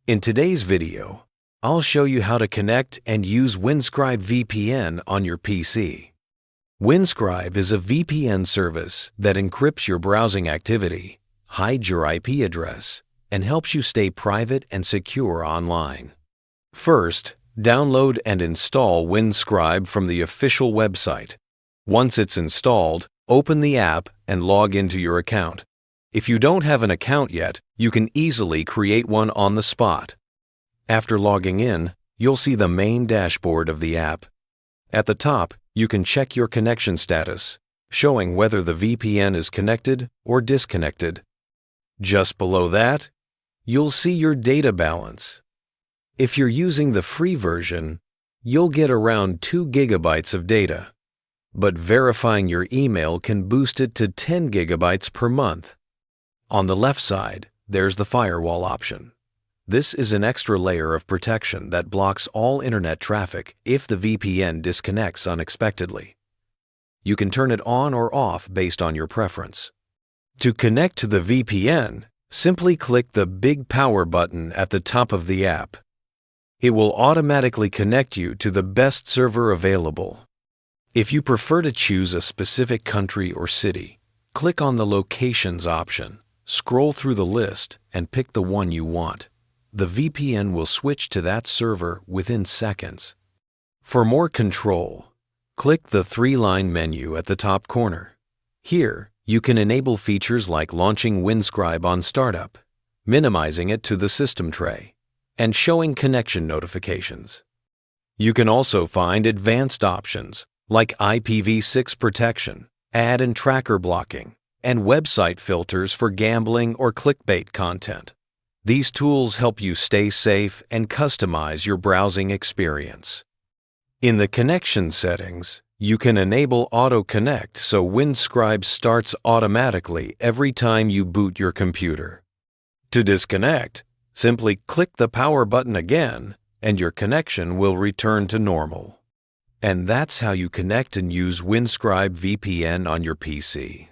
In today's video, I'll show you how to connect and use Windscribe VPN on your PC. Windscribe is a VPN service that encrypts your browsing activity, hides your IP address, and helps you stay private and secure online. First, download and install Windscribe from the official website. Once it's installed, open the app and log into your account. If you don't have an account yet, you can easily create one on the spot. After logging in, you'll see the main dashboard of the app. At the top, you can check your connection status, showing whether the VPN is connected or disconnected. Just below that, you'll see your data balance. If you're using the free version, you'll get around 2 gigabytes of data, but verifying your email can boost it to 10 gigabytes per month. On the left side, there's the firewall option. This is an extra layer of protection that blocks all internet traffic if the VPN disconnects unexpectedly. You can turn it on or off based on your preference. To connect to the VPN, simply click the big power button at the top of the app. It will automatically connect you to the best server available. If you prefer to choose a specific country or city, click on the Locations option. Scroll through the list and pick the one you want. The VPN will switch to that server within seconds. For more control, click the 3-line menu at the top corner. Here, you can enable features like launching Windscribe on startup, minimizing it to the system tray, and showing connection notifications. You can also find advanced options like IPv6 protection, ad and tracker blocking, and website filters for gambling or clickbait content. These tools help you stay safe and customize your browsing experience. In the connection settings, you can enable Auto Connect so Windscribe starts automatically every time you boot your computer. To disconnect, simply click the power button again and your connection will return to normal. And that's how you connect and use Windscribe VPN on your PC.